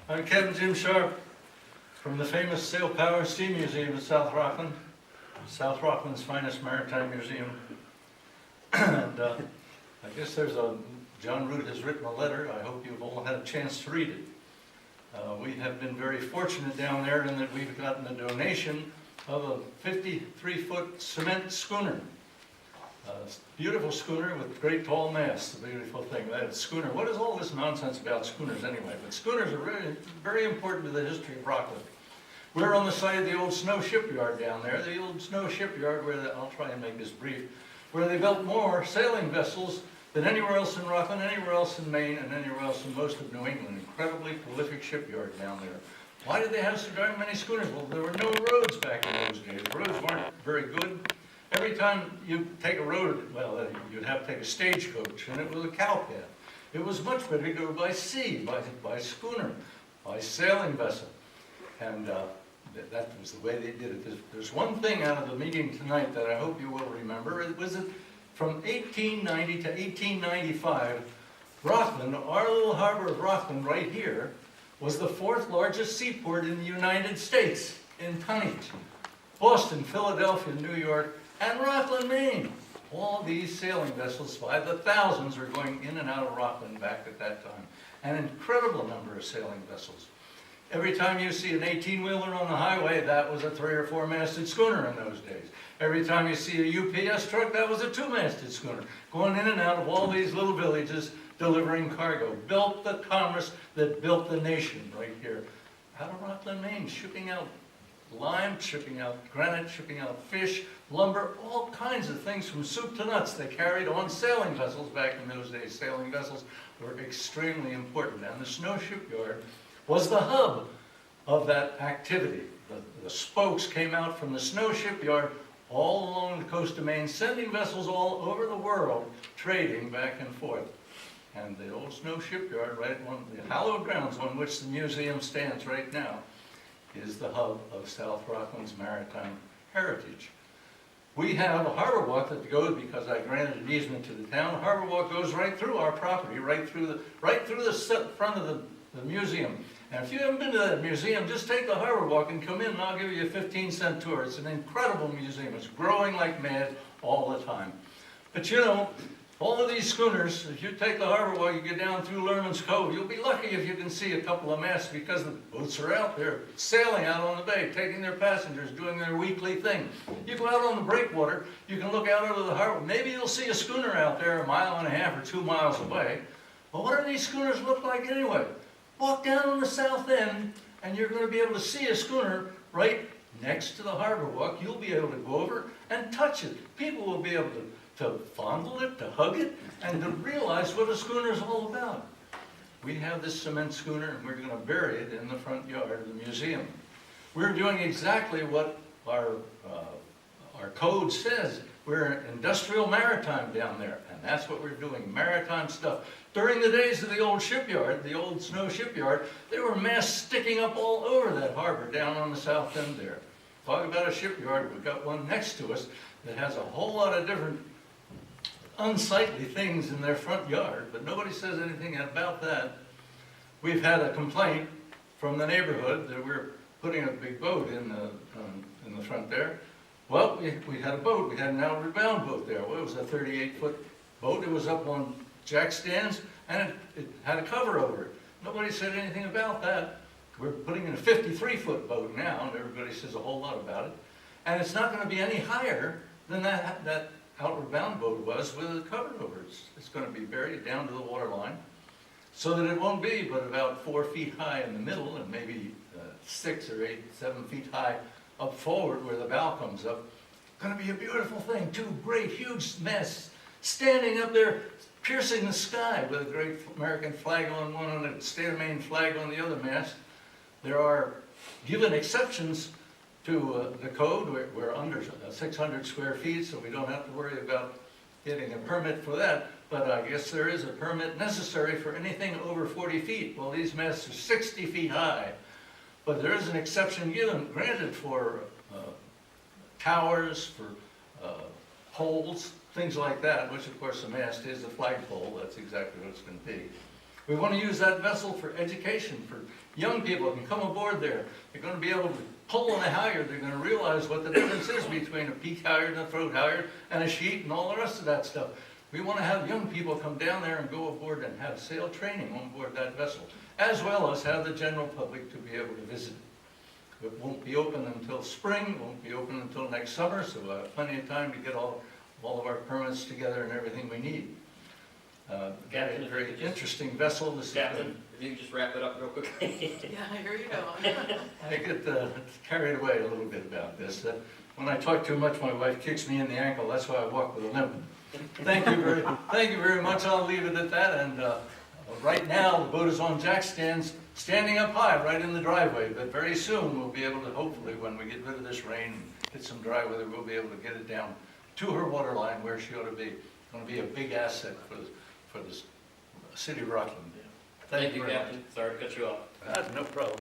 I'm Captain Jim Sharp from the famous Sail Power Steam Museum at South Rockland, South Rockland's finest maritime museum. And I guess John Root has written a letter. I hope you've all had a chance to read it. We have been very fortunate down there in that we've gotten a donation of a 53-foot cement schooner. Beautiful schooner with great tall masts, a beautiful thing. That schooner, what is all this nonsense about schooners anyway? But schooners are very, very important to the history of Rockland. We're on the site of the old snow shipyard down there, the old snow shipyard where, I'll try and make this brief, where they built more sailing vessels than anywhere else in Rockland, anywhere else in Maine, and anywhere else in most of New England. Incredibly prolific shipyard down there. Why did they have so darn many schooners? Well, there were no roads back in those days. Roads weren't very good. Every time you take a road, well, you'd have to take a stagecoach, and it was a cow path. It was much better to go by sea, by schooner, by sailing vessel. And that was the way they did it. There's one thing out of the meeting tonight that I hope you will remember. It was that from 1890 to 1895, Rockland, our little harbor of Rockland right here, was the 4th largest seaport in the United States in tonnage. Boston, Philadelphia, New York, and Rockland, Maine. All these sailing vessels, by the thousands, were going in and out of Rockland back at that time. An incredible number of sailing vessels. Every time you see an 18-wheeler on the highway, that was a 3 or 4-masted schooner in those days. Every time you see a UPS truck, that was a 2-masted schooner, going in and out of all these little villages, delivering cargo. Built the commerce that built the nation right here. Out of Rockland, Maine, shipping out lime, shipping out granite, shipping out fish, lumber, all kinds of things from soup to nuts. They carried on sailing vessels back in those days. Sailing vessels were extremely important. And the snow shipyard was the hub of that activity. The spokes came out from the snow shipyard all along the coast of Maine, sending vessels all over the world, trading back and forth. And the old snow shipyard, right on the hallowed grounds on which the museum stands right now, is the hub of South Rockland's maritime heritage. We have a harbor walk that goes, because I granted an easement to the town, harbor walk goes right through our property, right through the front of the museum. And if you haven't been to that museum, just take the harbor walk and come in and I'll give you a 15-cent tour. It's an incredible museum. It's growing like mad all the time. But you know, all of these schooners, if you take the harbor walk, you get down through Lerman's Cove, you'll be lucky if you can see a couple of masts because the boats are out there sailing out on the bay, taking their passengers, doing their weekly thing. You go out on the breakwater, you can look out over the harbor. Maybe you'll see a schooner out there 1.5 miles or 2 miles away. But what do these schooners look like anyway? Walk down on the south end and you're going to be able to see a schooner right next to the harbor walk. You'll be able to go over and touch it. People will be able to fondle it, to hug it, and to realize what a schooner is all about. We have this cement schooner and we're going to bury it in the front yard of the museum. We're doing exactly what our code says. We're industrial maritime down there, and that's what we're doing, maritime stuff. During the days of the old shipyard, the old snow shipyard, there were masts sticking up all over that harbor down on the south end there. Talk about a shipyard, we've got one next to us that has a whole lot of different unsightly things in their front yard, but nobody says anything about that. We've had a complaint from the neighborhood that we're putting a big boat in the front there. Well, we had a boat. We had an outward bound boat there. Well, it was a 38-foot boat. It was up on jack stands, and it had a cover over it. Nobody said anything about that. We're putting in a 53-foot boat now, and everybody says a whole lot about it. And it's not going to be any higher than that outward bound boat was with a cover over it. It's going to be buried down to the water line, so that it won't be but about 4 feet high in the middle, and maybe 6 or 8, 7 feet high up forward where the bow comes up. Going to be a beautiful thing. 2 great, huge masts standing up there, piercing the sky with a great American flag on one and a state of Maine flag on the other mast. There are given exceptions to the code. We're under 600 square feet, so we don't have to worry about getting a permit for that. But I guess there is a permit necessary for anything over 40 feet. Well, these masts are 60 feet high. But there is an exception granted for towers, for poles, things like that, which of course the mast is a flagpole. That's exactly what it's going to be. We want to use that vessel for education, for young people who can come aboard there. They're going to be able to pull on a halyard. They're going to realize what the difference is between a peak halyard and a throat halyard and a sheet and all the rest of that stuff. We want to have young people come down there and go aboard and have sail training on board that vessel, as well as have the general public to be able to visit it. It won't be open until spring, won't be open until next summer, so we'll have plenty of time to get all of our permits together and everything we need. Captain, Very interesting vessel. This Captain, if you could just wrap it up real quickly. Yeah, here you go. I get carried away a little bit about this. When I talk too much, my wife kicks me in the ankle. That's why I walk with a limp. Thank you very much. I'll leave it at that. And right now, the boat is on jack stands, standing up high right in the driveway. But very soon, we'll be able to, hopefully, when we get rid of this rain, get some dry weather, we'll be able to get it down to her water line where she ought to be. It's going to be a big asset for the city of Rockland. Thank you, very much. Captain. Sorry to cut you off. No problem.